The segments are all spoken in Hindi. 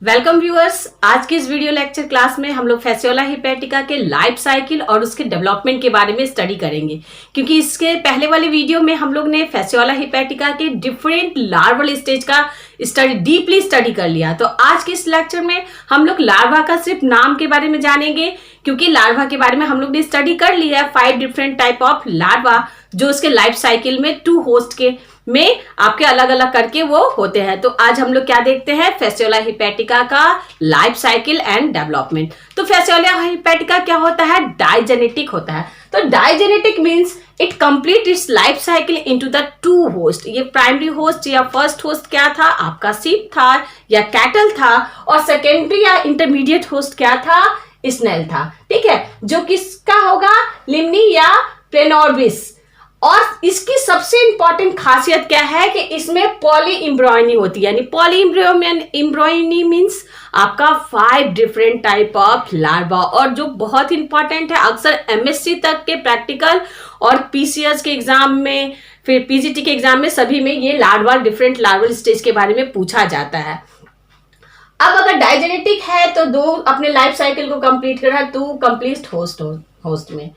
वेलकम व्यूअर्स, आज की इस वीडियो लेक्चर क्लास में हम लोग फैसियोला हिपैटिका के लाइफ साइकिल और उसके डेवलपमेंट के बारे में स्टडी करेंगे। क्योंकि इसके पहले वाले वीडियो में हम लोग ने फैसियोला हिपैटिका के डिफरेंट लार्वल स्टेज का डीपली स्टडी कर लिया। तो आज के इस लेक्चर में हम लोग लार्वा का सिर्फ नाम के बारे में जानेंगे, क्योंकि लार्वा के बारे में हम लोग ने स्टडी कर लिया है 5 डिफरेंट टाइप ऑफ लार्वा, जो उसके लाइफ साइकिल में 2 होस्ट के में आपके अलग अलग करके वो होते हैं। तो आज हम लोग क्या देखते हैं, फैसियोला हिपैटिका का लाइफ साइकिल एंड डेवलपमेंट। तो फैसियोला हिपैटिका क्या होता है, डाइजेनेटिक होता है। तो digenetic means it complete it's life cycle into the 2 host. ये प्राइमरी होस्ट या फर्स्ट होस्ट क्या था, आपका सीप था या कैटल था, और सेकेंडरी या इंटरमीडिएट होस्ट क्या था, स्नेल था। ठीक है, जो किसका होगा, लिम्नी या प्लेनोर्बिस। और इसकी सबसे इंपॉर्टेंट खासियत क्या है कि इसमें पॉली इम्ब्रॉयनी होती है। यानी पॉली इम्ब्रॉयनी मीन्स आपका 5 डिफरेंट टाइप ऑफ लार्वा। और जो बहुत इंपॉर्टेंट है, अक्सर एमएससी तक के प्रैक्टिकल और पीसीएस के एग्जाम में, फिर पीजीटी के एग्जाम में, सभी में ये लार्वा डिफरेंट लार्वल स्टेज के बारे में पूछा जाता है। अब अगर डाइजेनेटिक है तो 2 अपने लाइफ साइकिल को कंप्लीट कर रहा है, 2 कंप्लीट होस्ट में।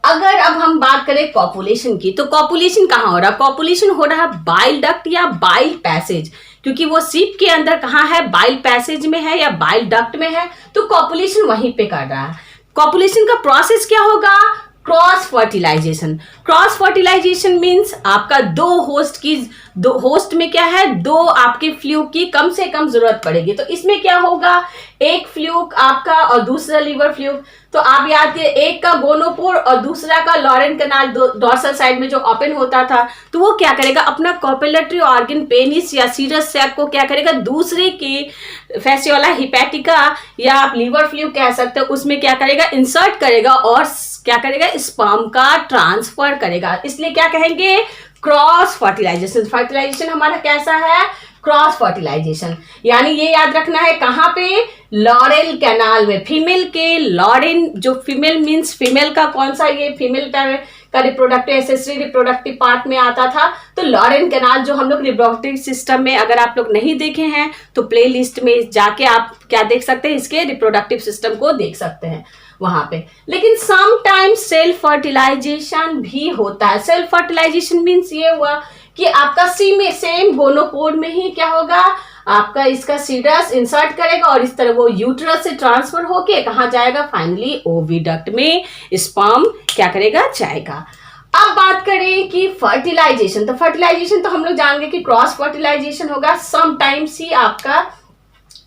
अगर अब हम बात करें कॉपुलेशन की, तो कॉपुलेशन कहाँ हो रहा है, कॉपुलेशन हो रहा है बाइल डक्ट या बाइल पैसेज। क्योंकि वो सीप के अंदर कहाँ है, बाइल पैसेज में है या बाइल डक्ट में है, तो कॉपुलेशन वहीं पे कर रहा है। कॉपुलेशन का प्रोसेस क्या होगा, cross fertilisation. Cross fertilisation means आपका 2 होस्ट में क्या है, 2 आपके फ्लूक की कम से कम जरूरत पड़ेगी। तो इसमें क्या होगा, एक फ्लूक आपका और दूसरा लीवर फ्लूक। तो आप याद कीजिए, एक का गोनोपोर और दूसरा का लॉरेन कैनाल डॉर्सल साइड में जो ओपन होता था, तो वो क्या करेगा, अपना कॉपुलेटरी ऑर्गन पेनिस या सीरस सैक को क्या करेगा, दूसरे की फैसियोला हिपैटिका या आप लीवर फ्लूक कह सकते हो, उसमें क्या करेगा, इंसर्ट करेगा और क्या करेगा, स्पर्म का ट्रांसफर करेगा। इसलिए क्या कहेंगे, क्रॉस फर्टिलाइजेशन। फर्टिलाइजेशन हमारा कैसा है, क्रॉस फर्टिलाइजेशन। यानी ये याद रखना है, कहां पे, लॉरेल कैनाल में। फीमेल के लॉरेन, जो फीमेल मींस फीमेल का कौन सा, ये फीमेल का रिप्रोडक्टिव एसेसरी रिप्रोडक्टिव पार्ट में आता था। तो लॉरेन कैनाल जो हम लोग रिप्रोडक्टिव सिस्टम में, अगर आप लोग नहीं देखे हैं तो प्ले लिस्ट में जाके आप क्या देख सकते हैं, इसके रिप्रोडक्टिव सिस्टम को देख सकते हैं वहां पे। लेकिन समटाइम्स सेल्फ फर्टिलाइजेशन भी होता है। सेल्फ फर्टिलाइजेशन मीन्स ये हुआ कि आपका सेम गोनोपोड में ही क्या होगा, आपका इसका सीडस इंसर्ट करेगा और इस तरह वो यूट्रस से ट्रांसफर होके कहां जाएगा, फाइनली ओविडक्ट में स्पर्म क्या करेगा, जाएगा। अब बात करें कि फर्टिलाइजेशन, तो फर्टिलाइजेशन तो हम लोग जान गए कि क्रॉस फर्टिलाइजेशन होगा, समटाइम्स ही आपका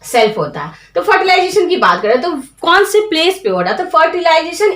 सेल्फ होता है। तो फर्टिलाइजेशन की बात करें तो कौन से प्लेस पे हो रहा है, तो फर्टिलाइजेशन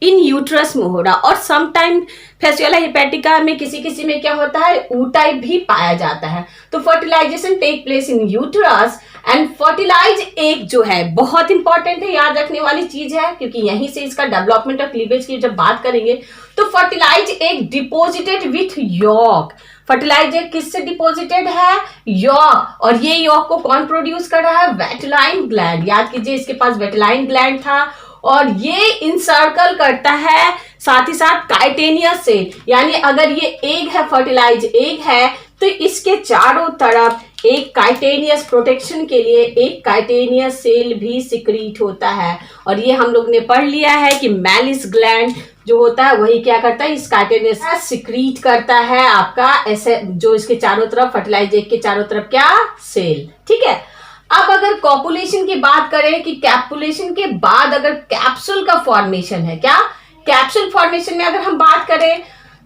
इन यूट्रस में हो रहा। और समटाइम फैसियोला हिपैटिका में किसी में क्या होता है, ऊ टाइप भी पाया जाता है। तो fertilisation take place in uterus and fertilise egg जो है बहुत इंपॉर्टेंट है, याद रखने वाली चीज है, क्योंकि यहीं से इसका डेवलपमेंट और क्लीवेज की जब बात करेंगे तो fertilise egg deposited with yolk. Fertilise egg किससे डिपोजिटेड है, यॉक। और ये यॉक को कौन प्रोड्यूस कर रहा है, वेटलाइन ग्लैंड। याद कीजिए, इसके पास वेटलाइन ग्लैंड था और ये इंसर्कल करता है साथ ही साथ काइटेनियस सेल। यानी अगर ये एग है, फर्टिलाइज एग है, तो इसके चारों तरफ एक काइटेनियस प्रोटेक्शन के लिए एक काइटेनियस सेल भी सिक्रीट होता है। और ये हम लोग ने पढ़ लिया है कि मैलिस ग्लैंड जो होता है वही क्या करता है, इस काइटेनियस सिक्रीट करता है आपका ऐसे, जो इसके चारों तरफ, फर्टिलाइज एग के चारों तरफ क्या, सेल। ठीक है। अब अगर कॉपुलेशन की बात करें कि कैपुलेशन के बाद अगर कैप्सूल का फॉर्मेशन है, क्या कैप्सूल फॉर्मेशन में अगर हम बात करें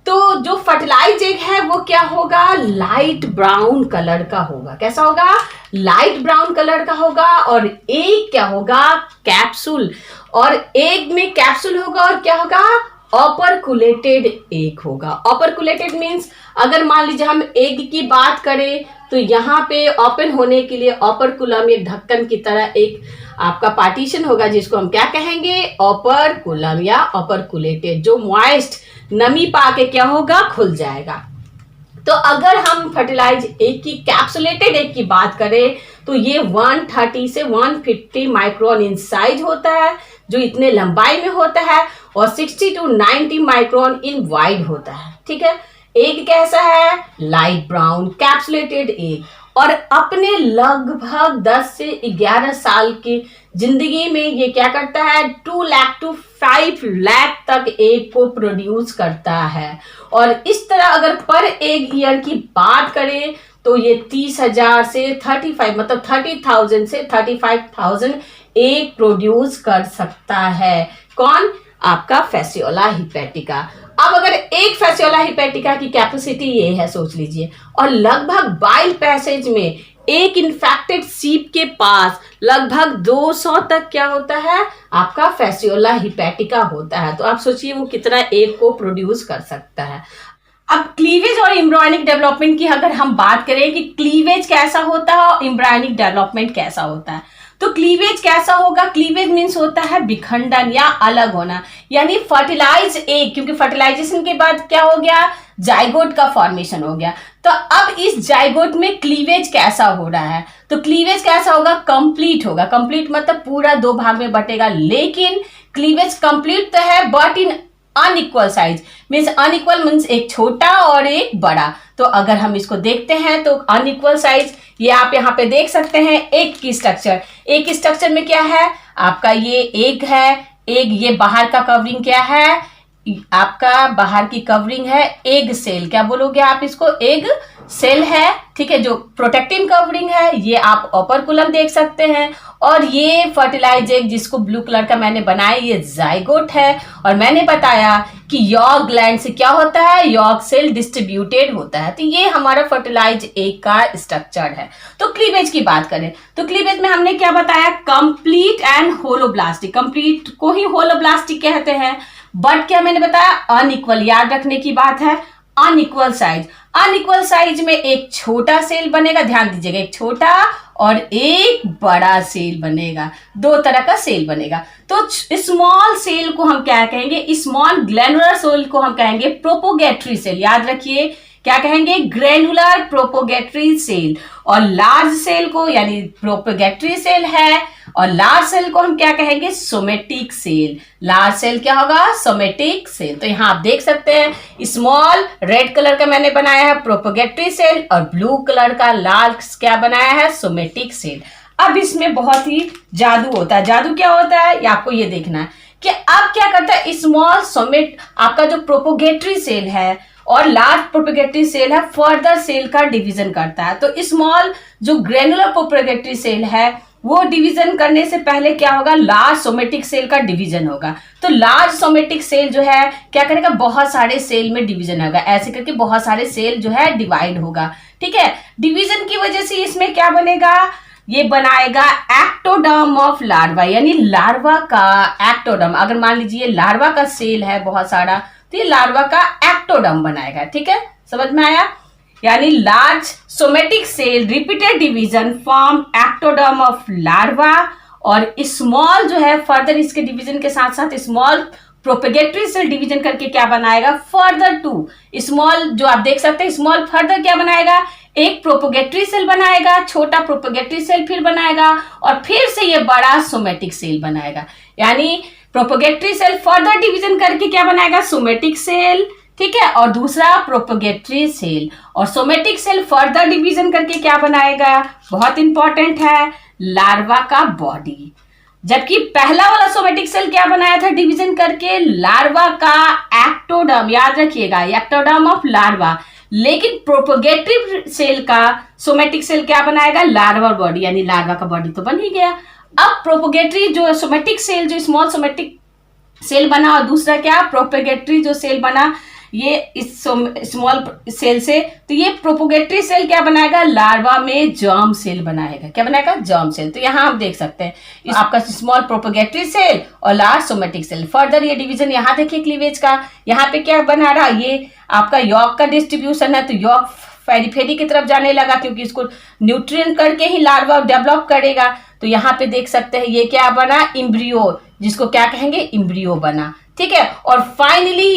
तो जो फर्टिलाइज एग है वो क्या होगा, लाइट ब्राउन कलर का होगा। कैसा होगा, लाइट ब्राउन कलर का होगा। और एग क्या होगा, कैप्सूल। और एग में कैप्सूल होगा और क्या होगा, ऑपरकुलेटेड एग होगा। ऑपरकुलेटेड मीन्स अगर मान लीजिए हम एग की बात करें तो यहाँ पे ओपन होने के लिए ऑपरकुलम, एक ढक्कन की तरह एक आपका पार्टीशन होगा, जिसको हम क्या कहेंगे, ऑपरकुलम या ऑपरकुलेटेड, जो मॉइस्ट नमी पाके क्या होगा, खुल जाएगा। तो अगर हम फर्टिलाइज एग की, कैप्सुलेटेड एग की बात करें तो ये 130 से 150 माइक्रोन इन साइज होता है, जो इतने लंबाई में होता है और 60 to 90 माइक्रोन इन वाइड होता है। ठीक है, एग कैसा है? Light brown capsulated egg. और अपने लगभग 10 से 11 साल की जिंदगी में ये क्या करता है? 2 लाख to 5 लाख तक एग को प्रोड्यूस करता है। और इस तरह अगर पर एग ईयर की बात करें तो ये 30,000 से 35 मतलब 30,000 से 35,000 एग प्रोड्यूस कर सकता है। कौन? आपका फैसियोला हिपैटिका। अब अगर एक फैसियोला हिपैटिका की कैपेसिटी ये है, सोच लीजिए, और लगभग बाइल पैसेज में एक इन्फेक्टेड सीप के पास लगभग 200 तक क्या होता है? आपका फैसियोला हिपैटिका होता है। तो आप सोचिए वो कितना एग को प्रोड्यूस कर सकता है। अब क्लीवेज और एम्ब्रियोनिक डेवलपमेंट की अगर हम बात करें कि क्लीवेज कैसा होता है और एम्ब्रियोनिक डेवलपमेंट कैसा होता है, तो क्लीवेज कैसा होगा? क्लीवेज मीन्स होता है विखंडन या अलग होना, यानी फर्टिलाइज एग, क्योंकि फर्टिलाइजेशन के बाद क्या हो गया? जाइगोट का फॉर्मेशन हो गया। तो अब इस जाइगोट में क्लीवेज कैसा हो रहा है? तो क्लीवेज कैसा होगा? कंप्लीट होगा। कंप्लीट मतलब पूरा 2 भाग में बटेगा, लेकिन क्लीवेज कंप्लीट तो है but in unequal size. Means unequal means एक छोटा और एक बड़ा। तो अगर हम इसको देखते हैं तो अनइक्वल साइज ये आप यहाँ पे देख सकते हैं। एग की स्ट्रक्चर, एग की स्ट्रक्चर में क्या है? आपका ये एग है, एग ये बाहर का कवरिंग क्या है? आपका बाहर की कवरिंग है एग सेल। क्या बोलोगे आप इसको? एग सेल है। ठीक है, जो प्रोटेक्टिंग कवरिंग है ये आप ओपर्कुलम देख सकते हैं। और ये फर्टिलाइज एग जिसको ब्लू कलर का मैंने बनाया ये जाइगोट है। और मैंने बताया कि यॉग ग्लैंड से क्या होता है? यॉग सेल डिस्ट्रीब्यूटेड होता है। तो ये हमारा फर्टिलाइज एग का स्ट्रक्चर है। तो क्लीवेज की बात करें तो क्लीवेज में हमने क्या बताया? Complete and holoblastic. कंप्लीट को ही होलोब्लास्टिक कहते हैं, बट क्या मैंने बताया? अनइक्वल। याद रखने की बात है, अनइक्वल साइज। अनइक्वल साइज में एक छोटा सेल बनेगा, ध्यान दीजिएगा, एक छोटा और एक बड़ा सेल बनेगा। 2 तरह का सेल बनेगा। तो स्मॉल सेल को हम क्या कहेंगे? स्मॉल ग्लैनुलर सेल को हम कहेंगे प्रोपोगेटरी सेल। याद रखिए, क्या कहेंगे? Granular propagatory cell. और लार्ज सेल को, यानी प्रोपोगेटरी सेल है, और लार्ज सेल को हम क्या कहेंगे? Somatic cell. लार्ज सेल क्या होगा? Somatic cell. तो यहाँ आप देख सकते हैं स्मॉल रेड कलर का मैंने बनाया है प्रोपोगेटरी सेल, और ब्लू कलर का लाल क्या बनाया है? Somatic cell. अब इसमें बहुत ही जादू होता है। जादू क्या होता है ये आपको ये देखना है कि अब क्या करता है? स्मॉल सोमेट आपका जो प्रोपोगेटरी सेल है और लार्ज प्रोपोगेटरी सेल है फर्दर सेल का डिवीजन करता है। तो स्मॉल जो ग्रेनुलर प्रोपोगेटरी सेल है वो डिवीजन करने से पहले क्या होगा? लार्ज सोमेटिक सेल का डिवीजन होगा। तो लार्ज सोमेटिक सेल जो है क्या करेगा? बहुत सारे सेल में डिवीजन होगा। ऐसे करके बहुत सारे सेल जो है डिवाइड होगा। ठीक है, डिवीजन की वजह से इसमें क्या बनेगा? ये बनाएगा एक्टोडर्म ऑफ लार्वा, यानी लार्वा का एक्टोडर्म। अगर मान लीजिए लार्वा का सेल है बहुत सारा, तो ये लार्वा का एक्टोडर्म बनाएगा। ठीक है, समझ में आया? यानी large somatic cell repeated division form ectoderm of larva, और स्मॉल जो है फर्दर इसके डिवीजन के साथ साथ स्मॉल प्रोपेगेटरी सेल डिवीजन करके क्या बनाएगा? फर्दर 2 स्मॉल जो आप देख सकते हैं स्मॉल फर्दर क्या बनाएगा? एक प्रोपोगेटरी सेल बनाएगा, छोटा प्रोपोगेटरी सेल फिर बनाएगा, और फिर से ये बड़ा सोमेटिक सेल बनाएगा। यानी प्रोपोगेटरी सेल फर्दर डिवीजन करके क्या बनाएगा? Somatic cell. ठीक है, और दूसरा प्रोपोगेटरी सेल, और सोमेटिक सेल फर्दर डिवीजन करके क्या बनाएगा? बहुत इंपॉर्टेंट है, लार्वा का बॉडी। जबकि पहला वाला सोमेटिक सेल क्या बनाया था डिवीजन करके? लार्वा का एक्टोडर्म। याद रखिएगा, एक्टोडर्म ऑफ लार्वा। लेकिन प्रोपोगेटरी सेल का सोमेटिक सेल क्या बनाएगा? लार्वा बॉडी, यानी लार्वा का बॉडी तो बन ही गया। अब प्रोपोगेटरी जो सोमेटिक सेल जो स्मॉल सोमेटिक सेल बना, और दूसरा क्या? प्रोपोगेटरी जो सेल बना ये इस स्मॉल सेल से, तो ये प्रोपोगेटरी सेल क्या बनाएगा? लार्वा में जर्म सेल बनाएगा। क्या बनाएगा? Germ cell. तो यहाँ आप देख सकते हैं आपका स्मॉल प्रोपोगेटरी सेल और लार्ज सोमेटिक सेल। फर्दर ये डिवीजन यहाँ देखिए क्लीवेज का, यहाँ पे क्या बना रहा? ये आपका यॉग का डिस्ट्रीब्यूशन है। तो यॉग फेरीफेरी की तरफ जाने लगा क्योंकि इसको न्यूट्रिएंट करके ही लार्वा डेवलप करेगा। तो यहाँ पे देख सकते हैं ये क्या बना? इम्ब्रियो, जिसको क्या कहेंगे? इम्ब्रियो बना। ठीक है, और फाइनली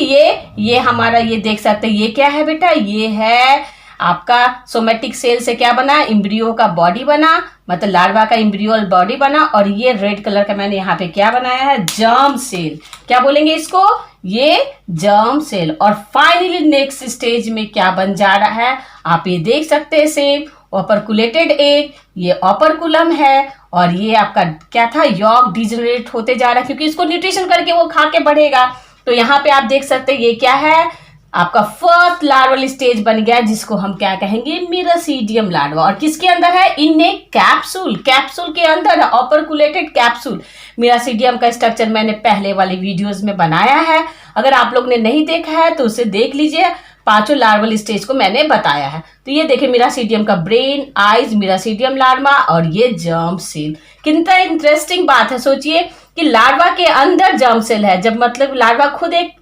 ये हमारा ये देख सकते हैं ये क्या है बेटा? ये है आपका सोमेटिक सेल से क्या बना, एम्ब्रियो का बॉडी बना, मतलब लार्वा का एम्ब्रियोल बॉडी बना, और ये रेड कलर का मैंने यहाँ पे क्या बनाया है, जर्म सेल। क्या बोलेंगे इसको, ये जर्म सेल। और फाइनली नेक्स्ट स्टेज में क्या बन जा रहा है, आप ये देख सकते हैं, सेम ऑपरकुलेटेड एग, ये ऑपरकुलम है, और ये आपका क्या था, यॉर्क डिजनरेट होते जा रहा है, क्योंकि इसको न्यूट्रिशन करके वो खा के बढ़ेगा। तो यहाँ पे आप देख सकते हैं ये क्या है, आपका फर्स्ट लार्वल स्टेज बन गया, जिसको हम क्या कहेंगे, मिरासीडियम लार्वा। और किसके अंदर है, इन ए कैप्सूल, कैप्सूल के अंदर है, ऑपरकुलेटेड कैप्सूल। मिरासीडियम का स्ट्रक्चर मैंने पहले वाले वीडियोस में बनाया है, अगर आप लोग ने नहीं देखा है तो उसे देख लीजिए, पांचों लार्वल स्टेज को मैंने बताया है। तो ये देखिए मिरासीडियम का ब्रेन, आइज, मिरासीडियम लार्वा, और ये जर्म सेल। कितना इंटरेस्टिंग बात है, सोचिए कि लार्वा के अंदर जर्म सेल है, जब मतलब लार्वा खुद एक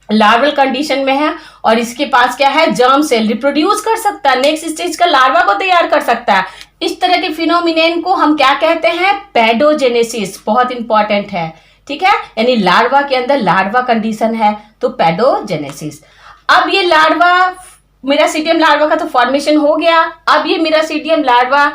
लार्वल कंडीशन में है और इसके पास क्या है, जर्म सेल, रिप्रोड्यूस कर सकता है, नेक्स्ट स्टेज का लार्वा को तैयार कर सकता है। इस तरह के फिनोमिनेन को हम क्या कहते हैं, पैडोजेनेसिस। बहुत इंपॉर्टेंट है, ठीक है, यानी लार्वा के अंदर लार्वा कंडीशन है तो पैडोजेनेसिस। अब ये लार्वा, मिरासीडियम लार्वा का तो फॉर्मेशन हो गया, अब ये मिरासीडियम लार्वा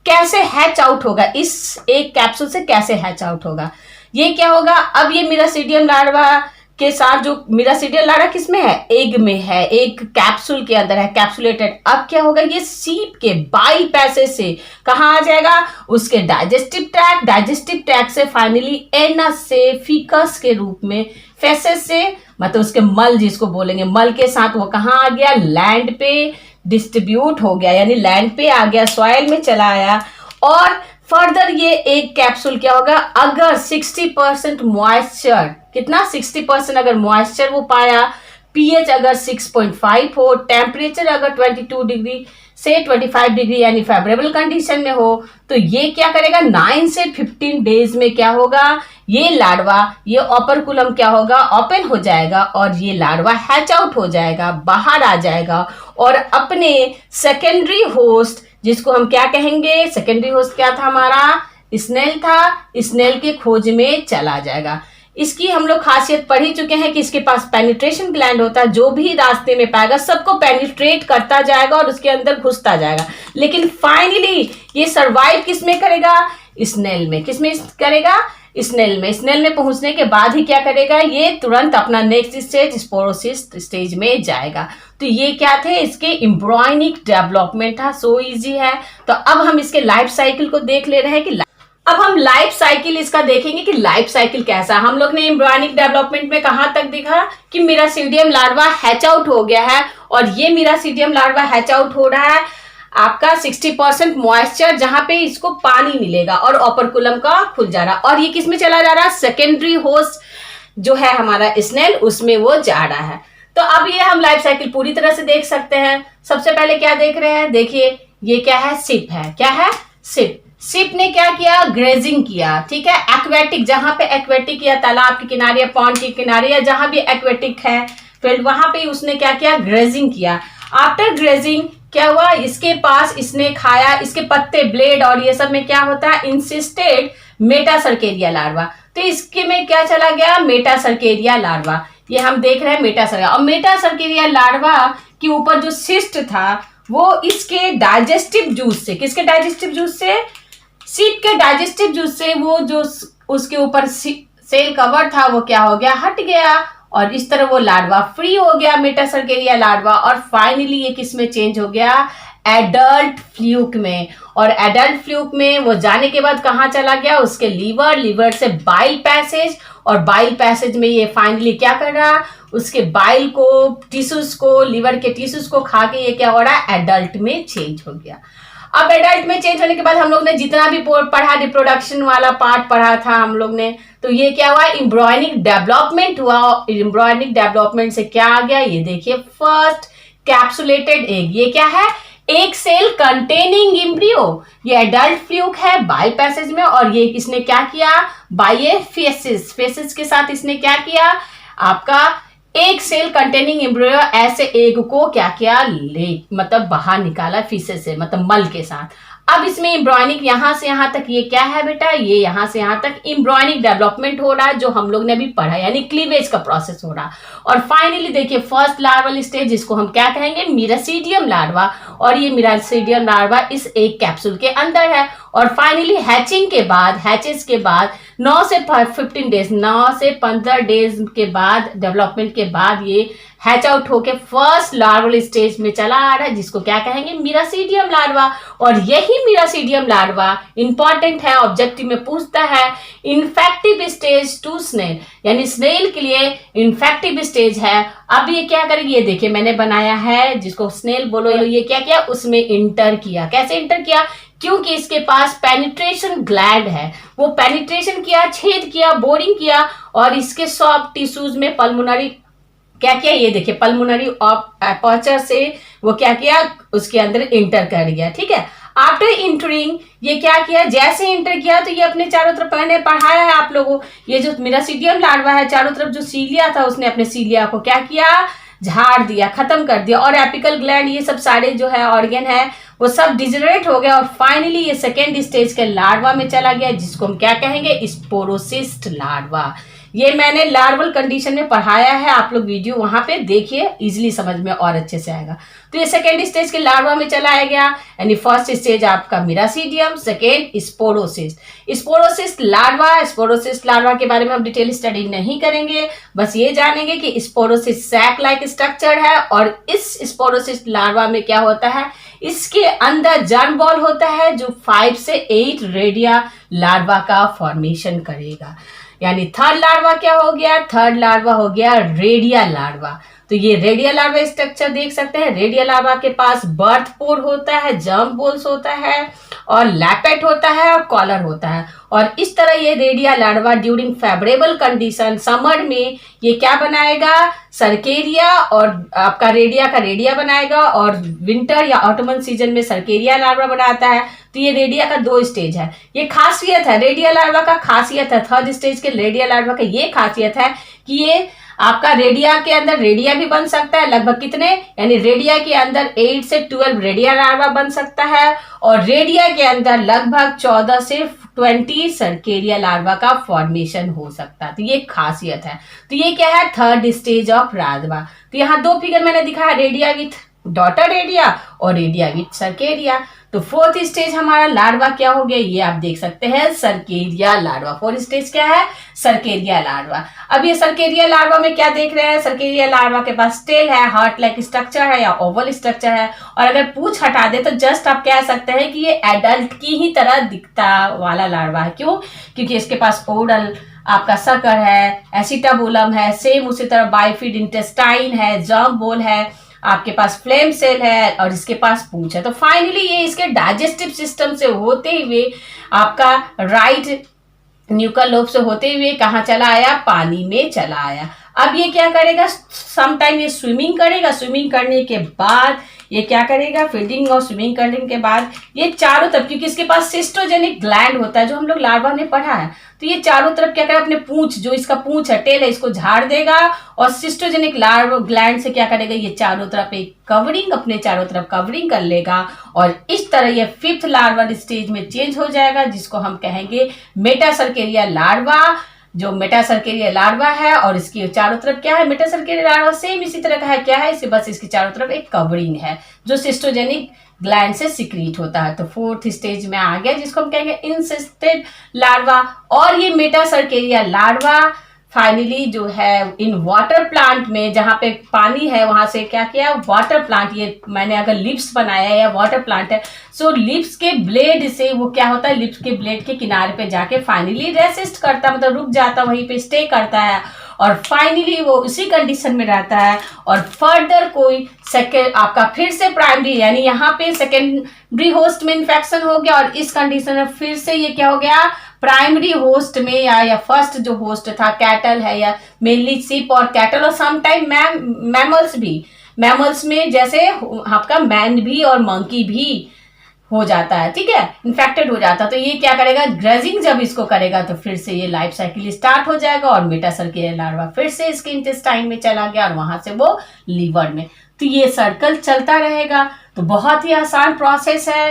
कैसे हैच आउट होगा, इस एक कैप्सूल से कैसे हैच आउट होगा, ये क्या होगा, अब ये मिरासीडियम लार्वा के साथ, जो मिरासीडियम लार्वा किसमें है, एग में है, एक कैप्सूल के अंदर है, कैप्सुलेटेड। अब क्या होगा, ये सीप के बाइल पैसेज से कहाँ आ जाएगा, उसके डाइजेस्टिव ट्रैक्ट, डाइजेस्टिव ट्रैक्ट से फाइनली एनस से, फीकस के रूप में, फेसेस से, मतलब उसके मल जिसको बोलेंगे, मल के साथ वो कहाँ आ गया, लैंड पे डिस्ट्रीब्यूट हो गया, यानी लैंड पे आ गया, सॉइल में चला आया। और फर्दर ये एक कैप्सूल क्या होगा, अगर 60% मॉइस्चर, कितना 60% अगर मॉइस्चर वो पाया, पीएच अगर 6.5 हो, टेम्परेचर अगर 22 डिग्री से 25 डिग्री यानी फेवरेबल कंडीशन में हो, तो ये क्या करेगा, 9 से 15 डेज में क्या होगा, ये लार्वा, ये ऑपरकुलम क्या होगा, ओपन हो जाएगा, और ये लार्वा हैच आउट हो जाएगा, बाहर आ जाएगा, और अपने सेकेंडरी होस्ट, जिसको हम क्या कहेंगे, सेकेंडरी होस्ट क्या था हमारा, स्नेल था, स्नेल के खोज में चला जाएगा। इसकी हम लोग खासियत पढ़ ही चुके हैं कि इसके पास पेनिट्रेशन ग्लैंड होता है, जो भी रास्ते में पाएगा सबको पेनिट्रेट करता जाएगा और उसके अंदर घुसता जाएगा। लेकिन फाइनली ये सर्वाइव किस में करेगा, स्नेल में। किस में करेगा, स्नेल में। स्नेल में पहुंचने के बाद ही क्या करेगा, ये तुरंत अपना नेक्स्ट स्टेज स्पोरोसिस स्टेज में जाएगा। तो ये क्या थे, इसके एम्ब्रियोनिक डेवलपमेंट था, सो इजी है। तो अब हम इसके लाइफ साइकिल को देख ले रहे हैं कि अब हम लाइफ साइकिल इसका देखेंगे कि लाइफ साइकिल कैसा। हम लोग ने एम्ब्रियोनिक डेवलपमेंट में कहां तक देखा कि मिरासीडियम लार्वा हैच आउट हो गया है, और ये मिरासीडियम लार्वा हैच आउट हो रहा है आपका 60% मॉइस्चर, जहां पे इसको पानी मिलेगा, और ऑपरकुलम का खुल जा रहा, और ये किस में चला जा रहा है, सेकेंडरी होस्ट जो है हमारा स्नेल, उसमें वो जा रहा है। तो अब ये हम लाइफ साइकिल पूरी तरह से देख सकते हैं। सबसे पहले क्या देख रहे हैं, देखिए ये क्या है, सिप है, क्या है, सिप। सिप ने क्या किया, ग्रेजिंग किया, ठीक है, एक्वेटिक, जहां पे एक्वेटिक या तालाब के किनारे या पॉन्ड के किनारे या जहां भी एक्वेटिक है फील्ड, वहां पे उसने क्या किया, ग्रेजिंग किया। आफ्टर ग्रेजिंग क्या हुआ, इसके पास इसने खाया, इसके पत्ते, ब्लेड और ये सब में क्या होता है, इंसिस्टेड मेटासर्केरिया लार्वा। तो इसके में क्या चला गया, मेटासर्केरिया लार्वा, ये हम देख रहे हैं मेटासर्केरिया। और मेटासर्केरिया लार्वा के ऊपर जो सिस्ट था वो इसके डाइजेस्टिव जूस से, किसके डाइजेस्टिव जूस से, सीप के डाइजेस्टिव जूस से, वो जो उसके ऊपर सेल कवर था वो क्या हो गया, हट गया, और इस तरह वो लार्वा फ्री हो गया, मेटासर्केरिया लार्वा। और फाइनली ये किस में चेंज हो गया, एडल्ट फ्लूक में। और एडल्ट फ्लूक में वो जाने के बाद कहाँ चला गया, उसके लीवर, लीवर से बाइल पैसेज, और बाइल पैसेज में ये फाइनली क्या कर रहा, उसके बाइल को, टिश्यूज को, लीवर के टिश्यूज को खा के ये क्या हो रहा है, एडल्ट में चेंज हो गया। अब एडल्ट में चेंज होने के बाद हम लोग ने जितना भी पढ़ा, रिप्रोडक्शन वाला पार्ट पढ़ा था हम लोग ने, तो ये क्या हुआ, एम्ब्रियोनिक डेवलपमेंट हुआ। एम्ब्रियोनिक डेवलपमेंट से क्या आ गया, ये देखिए फर्स्ट कैप्सुलेटेड एग, ये क्या है, एक सेल कंटेनिंग एम्ब्रियो। ये एडल्ट फ्लूक है बाइल पैसेज में, और ये किसने क्या किया, बाय फेसिस, फेसिस के साथ इसने क्या किया, आपका एक सेल कंटेनिंग एम्ब्रियो, ऐसे एग को क्या किया, ले मतलब बाहर निकाला फीसेस से, मतलब मल के साथ। अब इसमें एम्ब्रॉयनिक यहाँ से यहाँ तक ये क्या है बेटा, ये यहाँ से यहाँ तक एम्ब्रॉयनिक डेवलपमेंट हो रहा है, जो हम लोग ने अभी पढ़ा, यानी क्लीवेज का प्रोसेस हो रहा। और फाइनली देखिए फर्स्ट लार्वल स्टेज, जिसको हम क्या कहेंगे, मिरासीडियम लार्वा, और ये मिरासीडियम लार्वा इस एक कैप्सूल के अंदर है। और फाइनली हैचिंग के बाद, हैचेस के बाद 9 से 15 डेज, 9 से 15 डेज के बाद, डेवलपमेंट के बाद ये हैच आउट होके फर्स्ट लार्वल स्टेज में चला आ रहा है, जिसको क्या कहेंगे, मिरासीडियम लार्वा। और यही मिरासीडियम लार्वा इंपॉर्टेंट है, ऑब्जेक्टिव में पूछता है इन्फेक्टिव स्टेज टू स्नेल, यानी स्नेल के लिए इन्फेक्टिव स्टेज है। अब ये क्या करेगी, ये देखिए मैंने बनाया है, जिसको स्नेल बोलो, ये क्या किया, उसमें इंटर किया। कैसे इंटर किया, क्योंकि इसके पास पेनिट्रेशन ग्लैंड है, वो पेनिट्रेशन किया, छेद किया, बोरिंग किया, और इसके सॉफ्ट टिश्यूज में पल्मोनरी क्या किया, ये देखिए पल्मोनरी अपर्चर से वो क्या किया, उसके अंदर इंटर कर गया। ठीक है, आफ्टर इंटरिंग ये क्या किया, जैसे इंटर किया तो ये अपने चारों तरफ, मैंने पढ़ाया है आप लोगों, ये जो मिरासीडियम लार्वा है, चारों तरफ जो सीलिया था, उसने अपने सीलिया को क्या किया, झाड़ दिया, खत्म कर दिया, और एपिकल ग्लैंड, ये सब सारे जो है ऑर्गन है वो सब डिजनरेट हो गया। और फाइनली ये सेकेंड स्टेज के लार्वा में चला गया, जिसको हम क्या कहेंगे, स्पोरोसिस्ट लार्वा। ये मैंने लार्वल कंडीशन में पढ़ाया है, आप लोग वीडियो वहां पे देखिए, इजिली समझ में और अच्छे से आएगा। तो ये सेकेंड स्टेज के लार्वा में चला गया, यानी फर्स्ट स्टेज आपका मिरासीडियम, सेकेंड स्पोरोसिस्ट। स्पोरोसिस्ट लार्वा के बारे में हम डिटेल स्टडी नहीं करेंगे, बस ये जानेंगे कि स्पोरोसिस्ट सैक लाइक स्ट्रक्चर है, और इस स्पोरोसिस्ट लार्वा में क्या होता है, इसके अंदर जर्म बॉल होता है, जो 5 से 8 रेडिया लार्वा का फॉर्मेशन करेगा। यानी थर्ड लार्वा क्या हो गया, थर्ड लार्वा हो गया रेडिया लार्वा। तो ये रेडिया लार्वा स्ट्रक्चर देख सकते हैं, रेडिया लार्वा के पास बर्थ पोर होता है, जर्म बोल्स होता है, और लैपेट होता है, और कॉलर होता है। और इस तरह ये redia larva during favourable condition, summer में ये क्या बनाएगा, सर्केरिया, और आपका रेडिया का रेडिया बनाएगा, और विंटर या ऑटोमन सीजन में सर्केरिया लार्वा बनाता है। तो ये रेडिया का 2 स्टेज है, ये खासियत है रेडिया लार्वा का, खासियत है थर्ड स्टेज के रेडिया लार्वा का, ये खासियत है कि ये आपका रेडिया के अंदर रेडिया भी बन सकता है, लगभग कितने, यानी रेडिया के अंदर 8 से 12 रेडिया लार्वा बन सकता है, और रेडिया के अंदर लगभग 14 से 20 सर्केरिया लार्वा का फॉर्मेशन हो सकता है। तो ये खासियत है। तो ये क्या है, थर्ड स्टेज ऑफ लार्वा। तो यहाँ 2 फिगर मैंने दिखाया, रेडिया विथ डॉटर रेडिया और रेडिया विथ सर्केरिया। तो फोर्थ स्टेज हमारा लार्वा क्या हो गया, ये आप देख सकते हैं, सर्केरिया लार्वा। फोर्थ स्टेज क्या है, सर्केरिया लार्वा। अब ये सर्केरिया लार्वा में क्या देख रहे हैं, सर्केरिया लार्वा के पास टेल है, हार्ट लाइक स्ट्रक्चर है या ओवल स्ट्रक्चर है, और अगर पूंछ हटा दे तो जस्ट आप कह सकते हैं कि ये एडल्ट की ही तरह दिखता वाला लार्वा है। क्यों, क्योंकि इसके पास ओडल आपका सकर है, एसिटाबुलम है, सेम उसी तरह बाइफिड इंटेस्टाइन है, जर्म बोल है, आपके पास फ्लेम सेल है, और इसके पास पूंछ है। तो फाइनली ये इसके डाइजेस्टिव सिस्टम से होते हुए आपका राइट न्यूकल लोब से होते हुए कहाँ चला आया, पानी में चला आया। अब ये क्या करेगा, समटाइम ये स्विमिंग करेगा, स्विमिंग करने के बाद ये क्या करेगा, फीडिंग और स्विमिंग करने के बाद ये चारों तरफ, क्योंकि इसके पास सिस्टोजेनिक ग्लैंड होता है, जो हम लोग लार्वा ने पढ़ा है, तो ये चारों तरफ क्या करेगा, अपने पूंछ, जो इसका पूंछ है, टेल है, इसको झाड़ देगा, और सिस्टोजेनिक लार्वा ग्लैंड से क्या करेगा, ये चारों तरफ एक कवरिंग, अपने चारों तरफ कवरिंग कर लेगा, और इस तरह ये फिफ्थ लार्वल स्टेज में चेंज हो जाएगा, जिसको हम कहेंगे मेटासर्केरिया लार्वा। जो मेटासर्केरिया लार्वा है, और इसकी चारों तरफ क्या है, मेटासर्केरिया लार्वा सेम इसी तरह का है, क्या है, इसे बस इसकी चारों तरफ एक कवरिंग है, जो सिस्टोजेनिक ग्लैंड से सिक्रीट होता है। तो फोर्थ स्टेज में आ गया, जिसको हम कहेंगे इंसिस्टेड लार्वा। और ये मेटासर्केरिया लार्वा फाइनली जो है इन वाटर प्लांट में, जहां पे पानी है वहां से क्या किया, वाटर प्लांट, ये मैंने अगर लिप्स बनाया है या वाटर प्लांट है, सो लिप्स के ब्लेड से वो क्या होता है, लिप्स के ब्लेड के किनारे पे जाके फाइनली रेसिस्ट करता, मतलब रुक जाता, वहीं पे स्टे करता है, और फाइनली वो उसी कंडीशन में रहता है। और फर्दर कोई सेकेंड आपका फिर से प्राइमरी, यानी यहाँ पे सेकेंडरी होस्ट में इन्फेक्शन हो गया, और इस कंडीशन में फिर से ये क्या हो गया, प्राइमरी होस्ट में, या फर्स्ट जो होस्ट था कैटल है, या मेनली सिप और कैटल, और समटाइम मैमल्स भी, मैमल्स में जैसे आपका मैन भी और मंकी भी हो जाता है, ठीक है, इन्फेक्टेड हो जाता है। तो ये क्या करेगा, ग्रेजिंग जब इसको करेगा तो फिर से ये लाइफ साइकिल स्टार्ट हो जाएगा, और मेटासर्केरिया लार्वा फिर से इसके इंटेस्टाइन में चला गया, और वहां से वो लीवर में। तो ये सर्कल चलता रहेगा। तो बहुत ही आसान प्रोसेस है,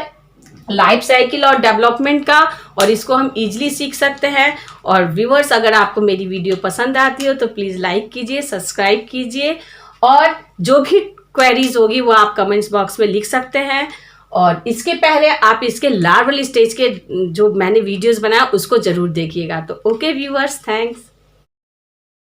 लाइफ साइकिल और डेवलपमेंट का, और इसको हम इजीली सीख सकते हैं। और व्यूअर्स, अगर आपको मेरी वीडियो पसंद आती हो तो प्लीज़ लाइक कीजिए, सब्सक्राइब कीजिए, और जो भी क्वेरीज होगी वो आप कमेंट्स बॉक्स में लिख सकते हैं। और इसके पहले आप इसके लार्वल स्टेज के जो मैंने वीडियोस बनाया उसको जरूर देखिएगा। तो ओके व्यूअर्स, थैंक्स।